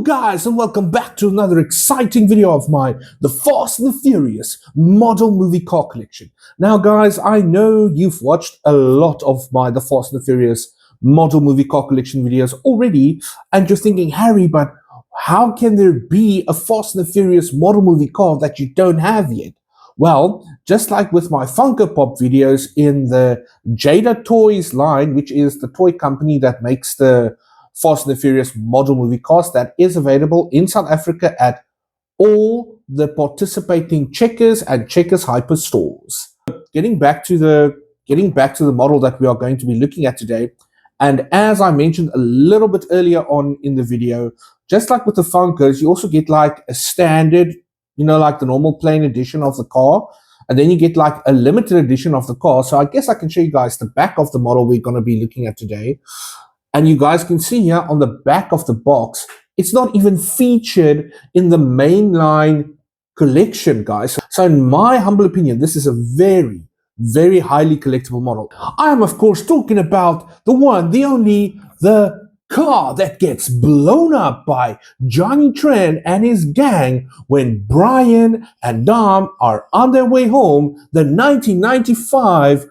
guys, and welcome back to another exciting video of mine, the Fast and the Furious model movie car collection. Now guys, I know you've watched a lot of my The Fast and the Furious model movie car collection videos already, and you're thinking, Harry, but how can there be a Fast and the Furious model movie car that you don't have yet? Well, just like with my Funko Pop videos in the Jada Toys line, which is the toy company that makes the Fast and the Furious model movie cars, that is available in South Africa at all the participating Checkers and Checkers Hyper stores. Getting back to the model that we are going to be looking at today, and as I mentioned a little bit earlier on in the video, just like with the Funkos, you also get like a standard, like the normal plain edition of the car, and then you get like a limited edition of the car. So I guess I can show you guys the back of the model we're going to be looking at today. And you guys can see here on the back of the box, it's not even featured in the mainline collection, guys. So in my humble opinion, this is a very, very highly collectible model. I am, of course, talking about the one, the only, the car that gets blown up by Johnny Tran and his gang when Brian and Dom are on their way home, the 1995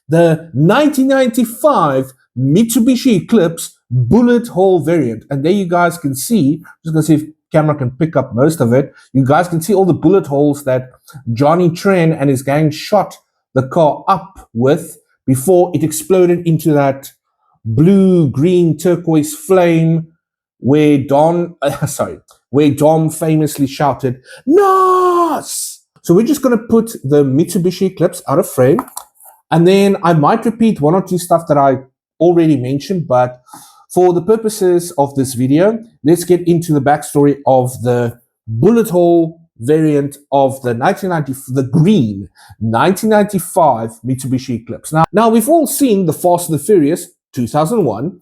the 1995 Mitsubishi Eclipse bullet hole variant. And there you guys can see, I'm just going to see if camera can pick up most of it. You guys can see all the bullet holes that Johnny Tran and his gang shot the car up with before it exploded into that blue, green, turquoise flame where Dom famously shouted, "Nos!" So we're just going to put the Mitsubishi Eclipse out of frame. And then I might repeat one or two stuff that I already mentioned, but for the purposes of this video, let's get into the backstory of the bullet hole variant of the green 1995 Mitsubishi Eclipse. Now we've all seen The Fast and the Furious 2001,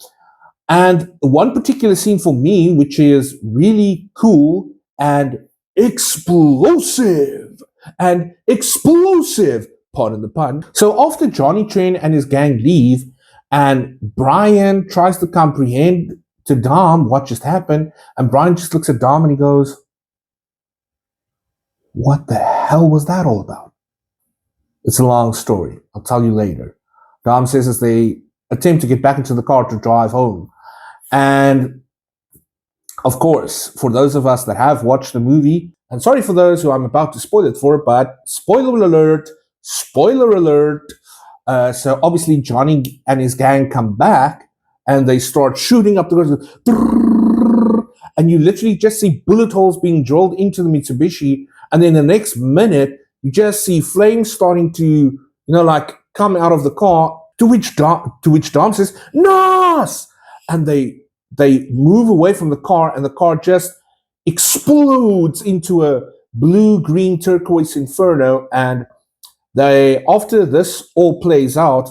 and one particular scene for me, which is really cool and explosive, pardon the pun. So after Johnny Tran and his gang leave, and Brian tries to comprehend to Dom what just happened, and Brian just looks at Dom and he goes, "What the hell was that all about?" It's a long story. I'll tell you later. Dom says as they attempt to get back into the car to drive home. And of course, for those of us that have watched the movie, and sorry for those who I'm about to spoil it for, but spoiler alert, so obviously Johnny and his gang come back and they start shooting up the road, and you literally just see bullet holes being drilled into the Mitsubishi, and then the next minute you just see flames starting to come out of the car, to which Dom says, "Nos!" And they move away from the car, and the car just explodes into a blue, green, turquoise inferno. And after this all plays out,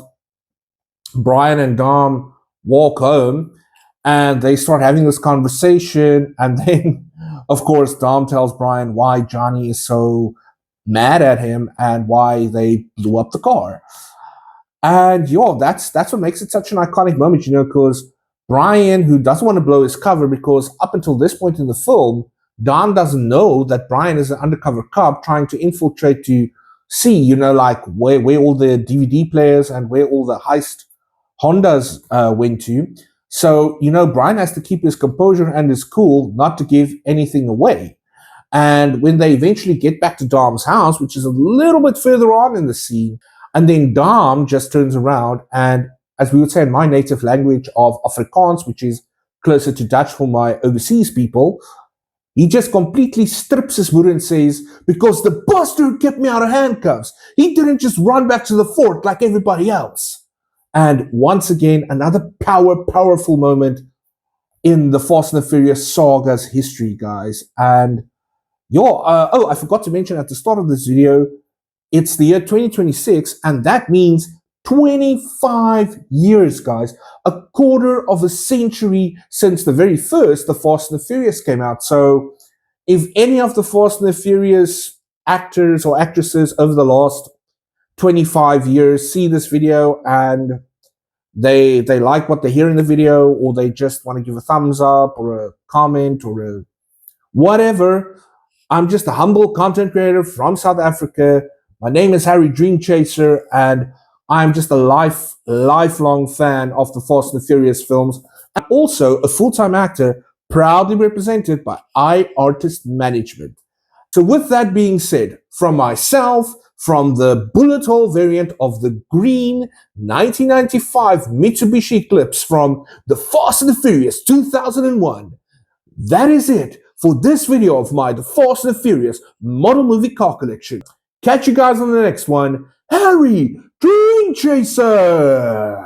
Brian and Dom walk home and they start having this conversation. And then, of course, Dom tells Brian why Johnny is so mad at him and why they blew up the car. And that's what makes it such an iconic moment, because Brian, who doesn't want to blow his cover, because up until this point in the film, Dom doesn't know that Brian is an undercover cop trying to infiltrate to see, where all the DVD players and where all the heist Hondas went to. So, Brian has to keep his composure and his cool not to give anything away. And when they eventually get back to Dom's house, which is a little bit further on in the scene, and then Dom just turns around and, as we would say in my native language of Afrikaans, which is closer to Dutch for my overseas people, he just completely strips his moeder and says, "Because the bastard kept me out of handcuffs. He didn't just run back to the fort like everybody else." And once again, another powerful moment in the Fast and the Furious saga's history, guys. And I forgot to mention at the start of this video, it's the year 2026, and that means 25 years, guys. A quarter of a century since the very first The Fast and the Furious came out. So if any of the Fast and the Furious actors or actresses over the last 25 years see this video and they like what they hear in the video, or they just want to give a thumbs up or a comment or a whatever. I'm just a humble content creator from South Africa. My name is Harry Dream Chaser, and I'm just a lifelong fan of the Fast and the Furious films, and also a full-time actor proudly represented by iArtist Management. So with that being said, from myself, from the bullet hole variant of the green 1995 Mitsubishi Eclipse from the Fast and the Furious 2001, that is it for this video of my The Fast and the Furious model movie car collection. Catch you guys on the next one. Harry Dream Chaser!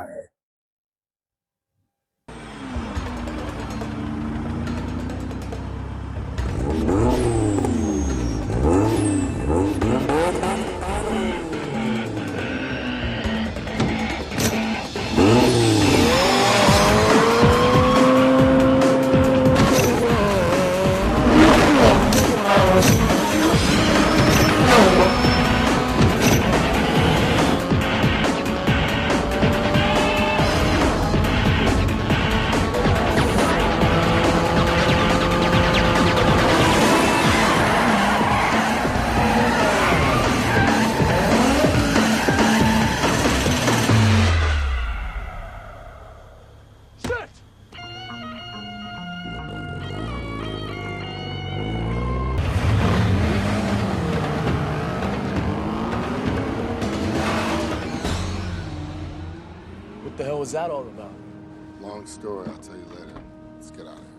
What the hell was that all about? Long story, I'll tell you later. Let's get out of here.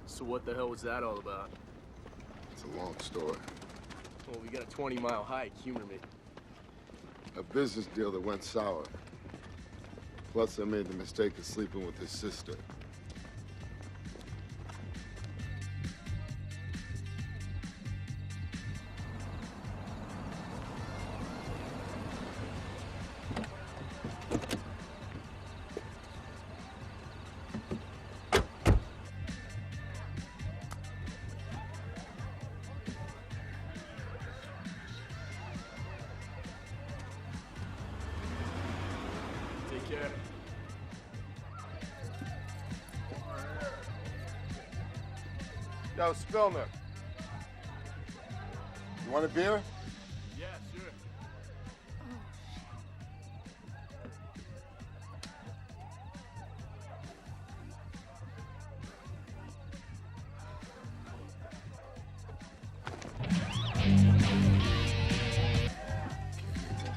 So what the hell was that all about? It's a long story. Well, we got a 20-mile hike, humor me. A business deal that went sour. Plus, I made the mistake of sleeping with his sister. Take care. Yo, Spillner. You want a beer? Yeah, sure.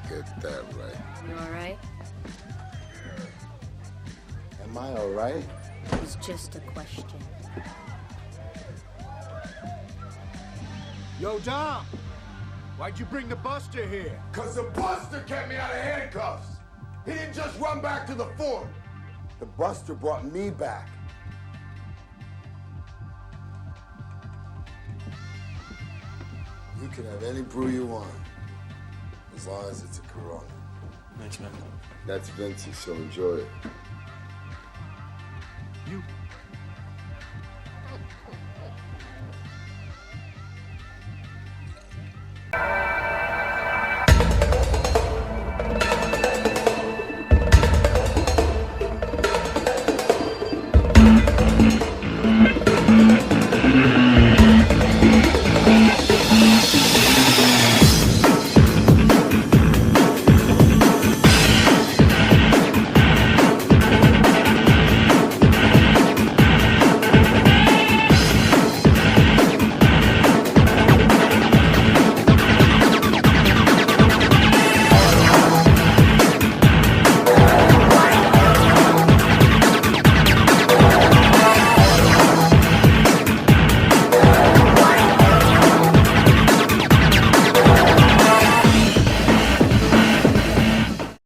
Get that right. You all right? Am I all right? It was just a question. Yo, Dom, why'd you bring the Buster here? Cause the Buster kept me out of handcuffs. He didn't just run back to the fort. The Buster brought me back. You can have any brew you want, as long as it's a Corona. Thanks, man. That's Vinci, so enjoy it.